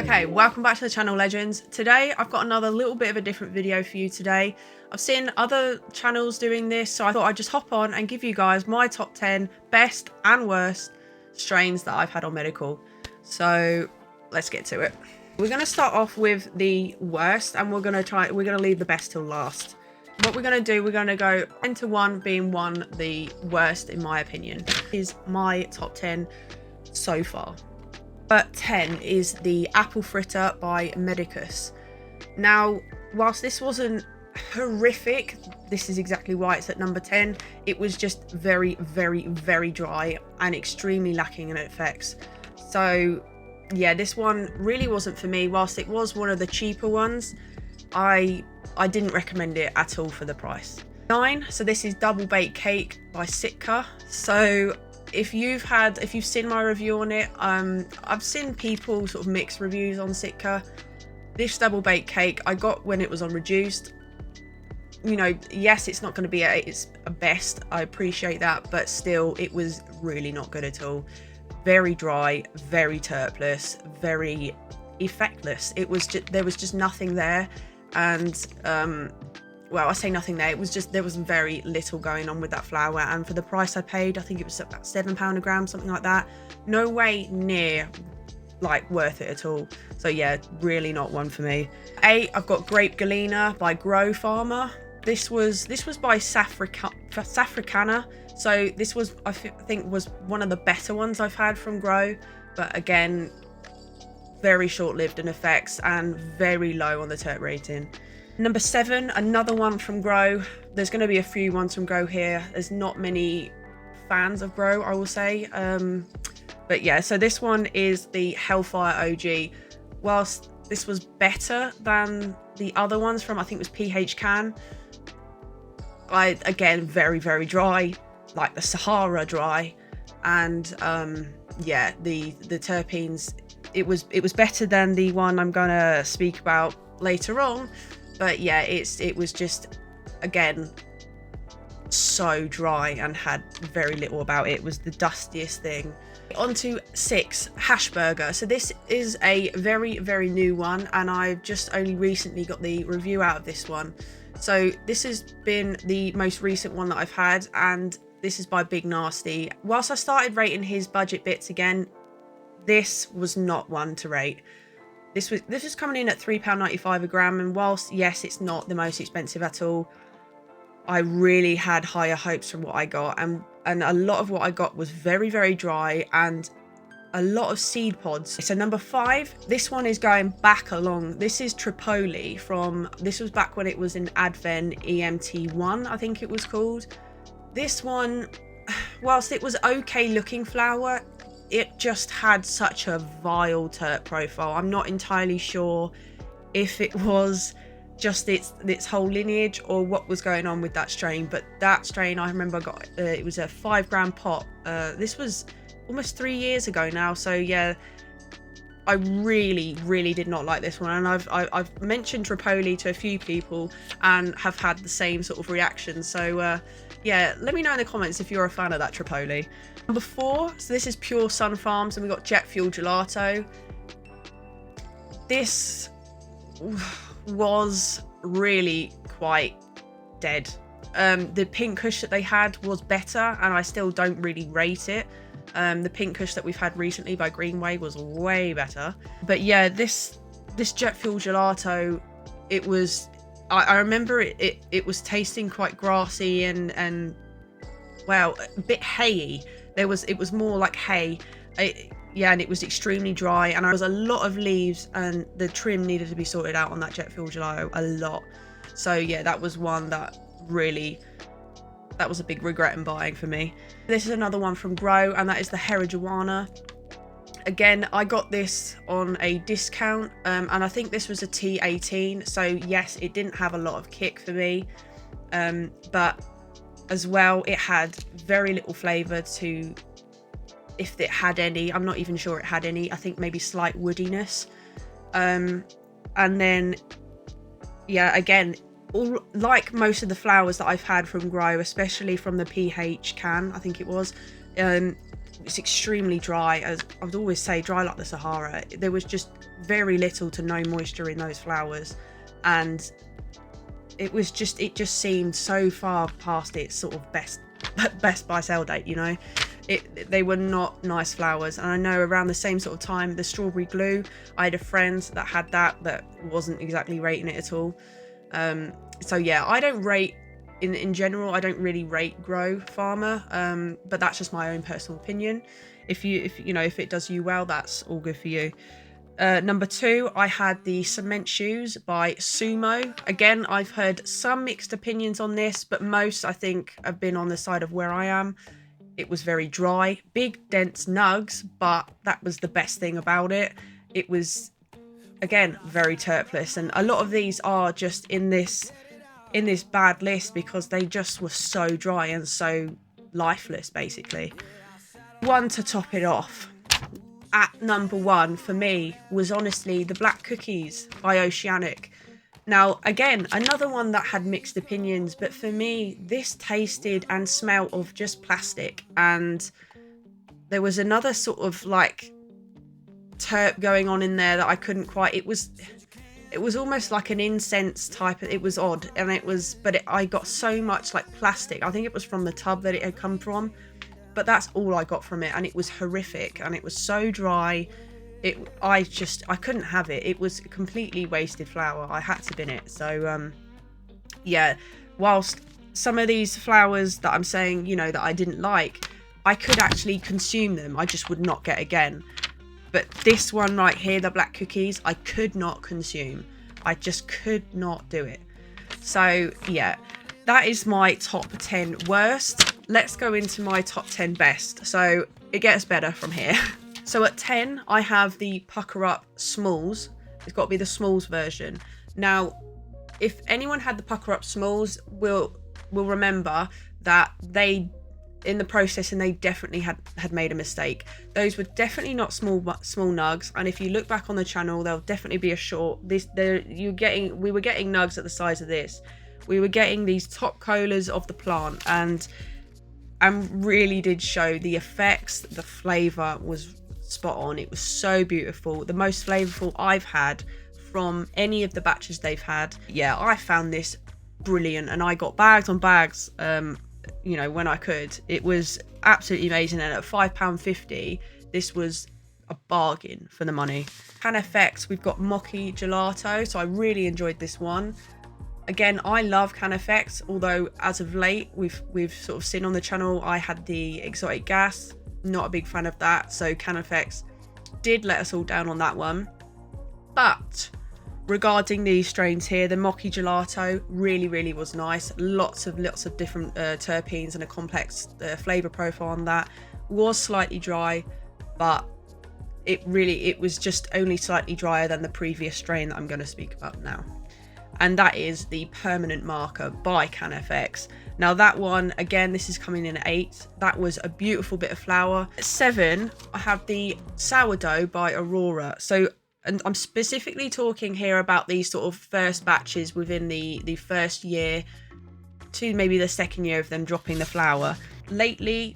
Okay, welcome back to the channel, legends. Today I've got another little bit of a different video for you today. I've seen other channels doing this, so I thought I'd just hop on and give you guys my top 10 best and worst strains that I've had on medical. So let's get to it. We're going to start off with the worst, and we're going to leave the best till last. What we're going to do, we're going to go 10 to 1, being 1 the worst in my opinion. Is my top 10 so far. But 10 is the apple fritter by Medicus. Now, whilst this wasn't horrific, this is exactly why it's at number 10. It was just very, very, very dry and extremely lacking in effects. So yeah, this one really wasn't for me. Whilst it was one of the cheaper ones, I didn't recommend it at all for the price. 9, so this is Double Baked Cake by Sitka. So if you've seen my review on it, I've seen people sort of mix reviews on Sitka. This Double Baked Cake I got when it was on reduced. You know, yes, it's not going to be it's a best, I appreciate that, but still it was really not good at all. Very dry, very terpless, very effectless. It was just, there was just nothing there. And well, I say nothing there, it was just, there was very little going on with that flour, and for the price I paid, I think it was about £7 a gram, something like that. No way near like worth it at all. So yeah, really not one for me. 8, I've got Grape Galena by Grow Farmer. This was by Safricana. So this was, I think, was one of the better ones I've had from Grow, but again, very short-lived in effects and very low on the terp rating. Number 7, another one from Grow. There's going to be a few ones from Grow here. There's not many fans of Grow, I will say. But yeah, so this one is the Hellfire OG. Whilst this was better than the other ones from, I think it was PH Can, again, very, very dry, like the Sahara dry. And yeah, the terpenes, it was better than the one I'm going to speak about later on. But yeah, it was just, again, so dry and had very little about it. It was the dustiest thing. On to 6, Hash Burger. So this is a very, very new one, and I've just only recently got the review out of this one. So this has been the most recent one that I've had, and this is by Big Nasty. Whilst I started rating his budget bits again, this was not one to rate. This was coming in at £3.95 a gram, and whilst yes, it's not the most expensive at all, I really had higher hopes from what I got, and a lot of what I got was very, very dry and a lot of seed pods. So number 5, this one is going back along. This is Tripoli from, this was back when it was in Advent EMT1, I think it was called. This one, whilst it was okay looking flour, it just had such a vile terp profile. I'm not entirely sure if it was just its whole lineage or what was going on with that strain, but that strain I remember I got, it was a 5 gram pot. This was almost 3 years ago now, so yeah, I really, really did not like this one, and I've mentioned Tripoli to a few people and have had the same sort of reaction. So yeah, let me know in the comments if you're a fan of that Tripoli. Number 4, so this is Pure Sun Farms, and we got Jet Fuel Gelato. This was really quite dead. The pink kush that they had was better, and I still don't really rate it. The pink kush that we've had recently by Greenway was way better. But yeah, this Jet Fuel Gelato, it was, I remember it was tasting quite grassy and well, a bit hayy. It was more like hay. Yeah, and it was extremely dry, and there was a lot of leaves, and the trim needed to be sorted out on that Jet Fuel Gelato a lot. So yeah, that was one that really, that was a big regret in buying for me. This is another one from Grow, and that is the Herijuana. Again, I got this on a discount, and I think this was a T18. So yes, it didn't have a lot of kick for me, but as well, it had very little flavour to, if it had any. I'm not even sure it had any. I think maybe slight woodiness. And then, yeah, again, like most of the flowers that I've had from Grow, especially from the PH Can, I think it was, It's extremely dry, as I would always say, dry like the Sahara. There was just very little to no moisture in those flowers, and it just seemed so far past its sort of best by sale date, you know. They were not nice flowers. And I know around the same sort of time, the strawberry glue, I had a friend that had that wasn't exactly rating it at all. So yeah, I don't rate in general, I don't really rate Grow Farmer, but that's just my own personal opinion. If it does you well, that's all good for you. Number 2, I had the Cement Shoes by Sumo. Again, I've heard some mixed opinions on this, but most, I think, have been on the side of where I am. It was very dry, big, dense nugs, but that was the best thing about it. It was, again, very terpless, and a lot of these are just in this bad list because they just were so dry and so lifeless, basically. One to top it off, at number 1 for me, was honestly the Black Cookies by Oceanic. Now, again, another one that had mixed opinions, but for me, this tasted and smelled of just plastic, and there was another sort of like terp going on in there that I couldn't quite, it was almost like an incense type. It was odd, and I got so much like plastic. I think it was from the tub that it had come from, but that's all I got from it, and it was horrific, and it was so dry. I couldn't have it. It was completely wasted flour. I had to bin it. So yeah, whilst some of these flowers that I'm saying, you know, that I didn't like, I could actually consume them, I just would not get again. But this one right here, the Black Cookies, I could not consume. I just could not do it. So yeah, that is my top 10 worst. Let's go into my top 10 best. So it gets better from here. So at 10, I have the Pucker Up Smalls. It's got to be the Smalls version. Now, if anyone had the Pucker Up Smalls, will remember that they, in the processing, they definitely had made a mistake. Those were definitely not small nugs, and if you look back on the channel, there'll definitely be a short. We were getting nugs at the size of this. We were getting these top colas of the plant, and really did show the effects. The flavor was spot on. It was so beautiful, the most flavorful I've had from any of the batches they've had. Yeah, I found this brilliant, and I got bags on bags, you know, when I could. It was absolutely amazing, and at £5.50 this was a bargain for the money. Canifex, we've got Mochi Gelato, so I really enjoyed this one. Again, I love Canifex, although as of late we've sort of seen on the channel I had the Exotic Gas. Not a big fan of that, so Canifex did let us all down on that one. But regarding these strains here, the Mochi Gelato really was nice. Lots of different terpenes and a complex flavor profile on that. Was slightly dry, but it was just only slightly drier than the previous strain that I'm going to speak about now, and that is the Permanent Marker by Canifex. Now that one, again, this is coming in at 8. That was a beautiful bit of flour. At 7, I have the Sourdough by Aurora. So, and I'm specifically talking here about these sort of first batches within the first year to maybe the second year of them dropping the flour. Lately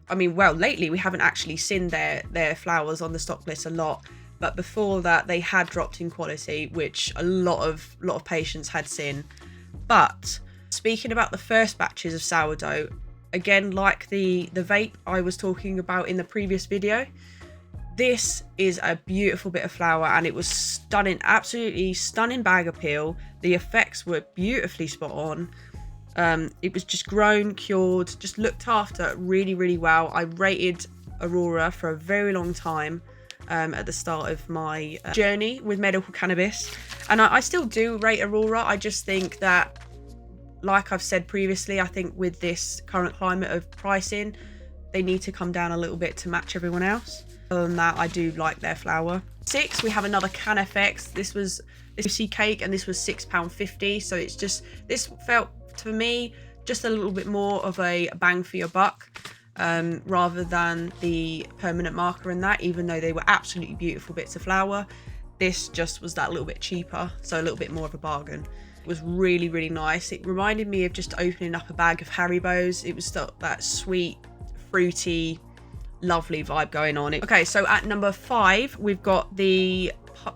we haven't actually seen their flowers on the stock list a lot, but before that they had dropped in quality, which a lot of patients had seen. But speaking about the first batches of sourdough, again, like the vape I was talking about in the previous video, this is a beautiful bit of flour, and it was stunning, absolutely stunning bag appeal. The effects were beautifully spot on. It was just grown, cured, just looked after really well. I rated Aurora for a very long time at the start of my journey with medical cannabis, and I still do rate Aurora. I just think that, like I've said previously, I think with this current climate of pricing, they need to come down a little bit to match everyone else. Other than that, I do like their flour. 6, we have another Canifex. This was Juicy Cake, and this was £6.50. So it's just, this felt to me just a little bit more of a bang for your buck, rather than the Permanent Marker in that, even though they were absolutely beautiful bits of flour. This just was that little bit cheaper, so a little bit more of a bargain. It was really nice. It reminded me of just opening up a bag of Haribos. It was still that sweet, fruity, lovely vibe going on. Okay, so at number 5, we've got the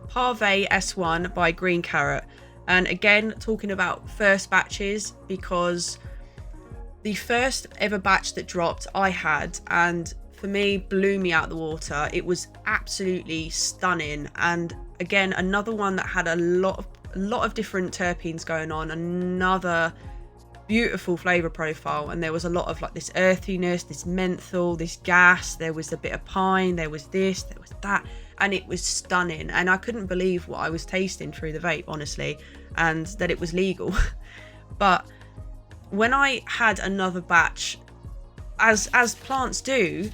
Parve S1 by Green Carrot. And again, talking about first batches, because the first ever batch that dropped I had, and for me, blew me out the water. It was absolutely stunning. And again, another one that had a lot of different terpenes going on, another beautiful flavor profile. And there was a lot of like this earthiness, this menthol, this gas, there was a bit of pine, there was this, there was that, and it was stunning. And I couldn't believe what I was tasting through the vape, honestly, and that it was legal. But when I had another batch, as plants do,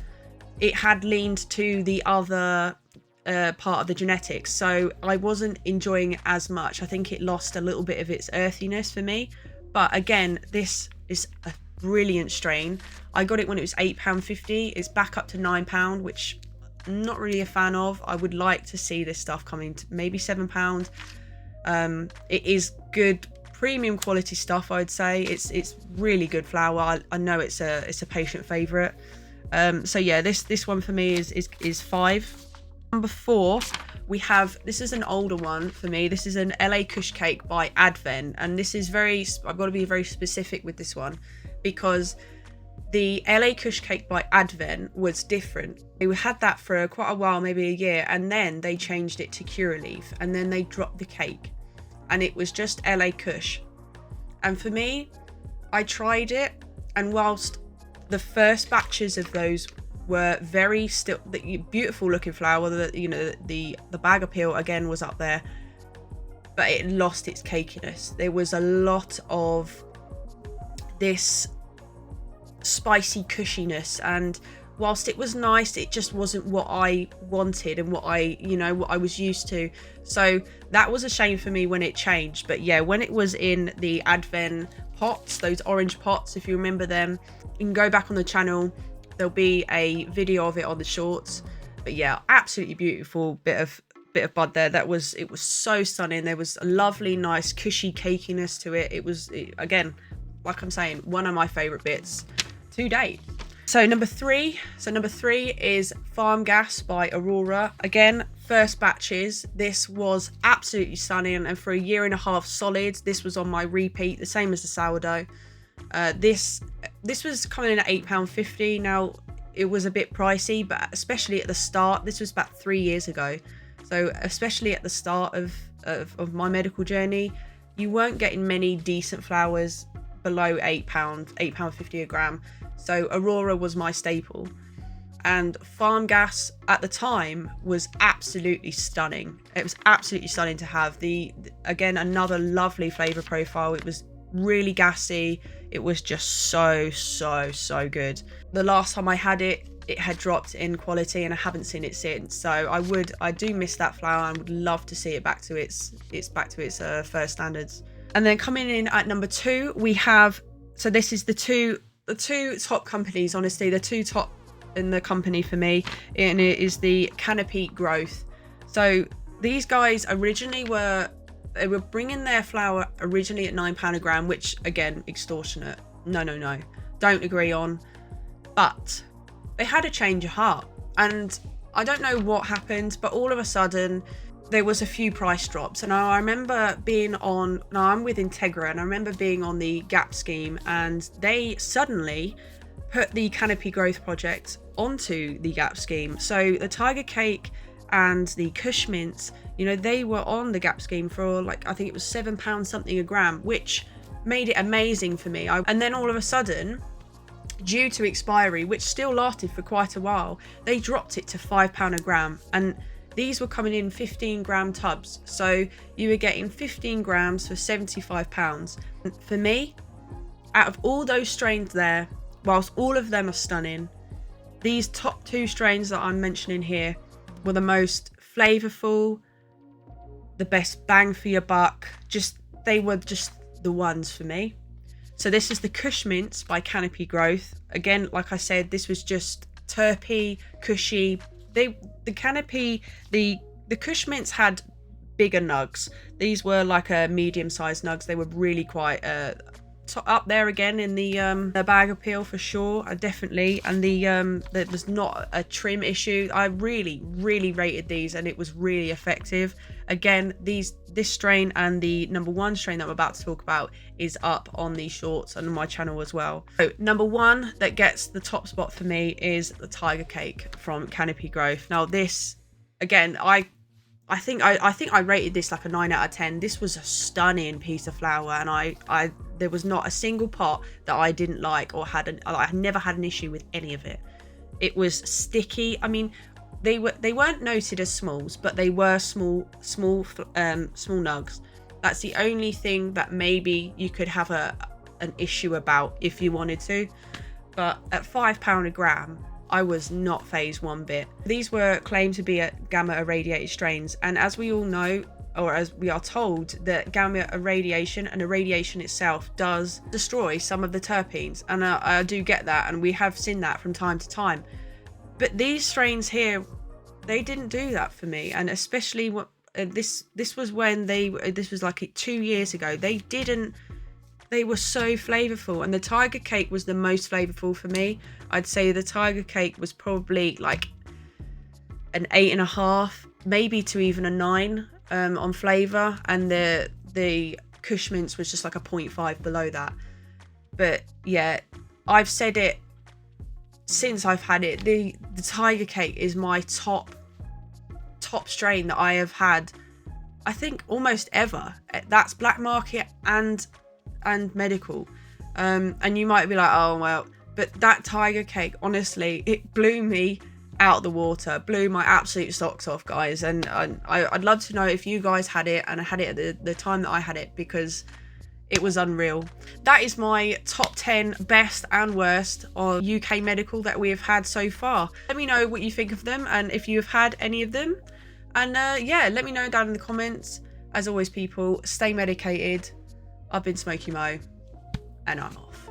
it had leaned to the other part of the genetics, so I wasn't enjoying it as much. I think it lost a little bit of its earthiness for me. But again, this is a brilliant strain. I got it when it was £8.50. It's back up to £9, which I'm not really a fan of. I would like to see this stuff coming to maybe £7. It is good premium quality stuff, I would say. It's really good flower. I know it's a patient favorite. So yeah, this one for me is 5. Number 4, we have, this is an older one for me. This is an LA Kush Cake by Advent, and this is I've got to be very specific with this one, because the LA Kush Cake by Advent was different. We had that for quite a while, maybe a year, and then they changed it to Curaleaf, and then they dropped the cake, and it was just LA Kush. And for me, I tried it, and whilst the first batches of those were very still beautiful looking flower, the bag appeal again was up there, but it lost its cakiness. There was a lot of this spicy cushiness, and whilst it was nice, it just wasn't what I wanted and what I was used to. So that was a shame for me when it changed. But yeah, when it was in the Advent pots, those orange pots, if you remember them, you can go back on the channel, there'll be a video of it on the shorts. But yeah, absolutely beautiful bit of bud there. It was so stunning. There was a lovely, nice cushy cakiness to it. It was, again, like I'm saying, one of my favorite bits to date. So number 3 is Farm Gas by Aurora. Again, first batches. This was absolutely stunning, and for a year and a half solid, this was on my repeat, the same as the sourdough. This was coming in at £8.50. Now, it was a bit pricey, but especially at the start, this was about 3 years ago. So especially at the start of my medical journey, you weren't getting many decent flowers below £8.50 a gram. So Aurora was my staple. And Farm Gas at the time was absolutely stunning. It was absolutely stunning to have. Again, another lovely flavor profile. It was really gassy. It was just so good. The last time I had it had dropped in quality, and I haven't seen it since. So I do miss that flower, and would love to see it back to its first standards. And then coming in at number 2, we have, so this is the two top companies, honestly, the two top in the company for me, and it is the Canopy Growth. So these guys originally were bringing their flower originally at £9 a gram, which again, extortionate. No, don't agree on. But they had a change of heart, and I don't know what happened, but all of a sudden there was a few price drops. And I remember I'm with Integra, and I remember being on the GAP scheme, and they suddenly put the Canopy Growth project onto the GAP scheme. So the Tiger Cake and the Kush Mints, they were on the GAP scheme for I think it was £7 something a gram, which made it amazing for me. And then all of a sudden, due to expiry, which still lasted for quite a while, they dropped it to £5 a gram, and these were coming in 15 gram tubs. So you were getting 15 grams for £75. For me, out of all those strains there, whilst all of them are stunning, these top 2 strains that I'm mentioning here were the most flavorful, the best bang for your buck. They were just the ones for me. So this is the Kush Mints by Canopy Growth. Again, like I said, this was just terpy, cushy. The Kush Mints had bigger nugs. These were like a medium-sized nugs. They were really quite up there again in the bag appeal for sure, definitely. And there was not a trim issue. I really rated these, and it was really effective. Again, this strain and the #1 strain that I'm about to talk about is up on these shorts and on my channel as well. So #1 that gets the top spot for me is the Tiger Cake from Canopy Growth. Now this, again, I think I rated this like a 9 out of 10. This was a stunning piece of flower, and there was not a single pot that I didn't like or I never had an issue with any of it. It was sticky. I mean, they weren't noted as smalls, but they were small nugs. That's the only thing that maybe you could have an issue about if you wanted to. But at £5 a gram, I was not phased one bit. These were claimed to be gamma irradiated strains, and as we all know, or as we are told, that gamma irradiation and irradiation itself does destroy some of the terpenes, and I do get that, and we have seen that from time to time. But these strains here, they didn't do that for me, and especially what this was when this was like 2 years ago. They were so flavorful, and the Tiger Cake was the most flavorful for me. I'd say the Tiger Cake was probably like an 8.5, maybe to even a 9 on flavor, and the Kush Mints was just like a 0.5 below that. But yeah, I've said it since I've had it. The Tiger Cake is my top strain that I have had, I think, almost ever. That's black market and medical. And you might be like, oh well, but that Tiger Cake, honestly, it blew me out the water, blew my absolute socks off, guys. And I'd love to know if you guys had it and had it at the time that I had it, because it was unreal. That is my top 10 best and worst on UK medical that we have had so far. Let me know what you think of them, and if you have had any of them. And yeah, let me know down in the comments. As always, people, stay medicated. I've been Smokey Mo, and I'm off.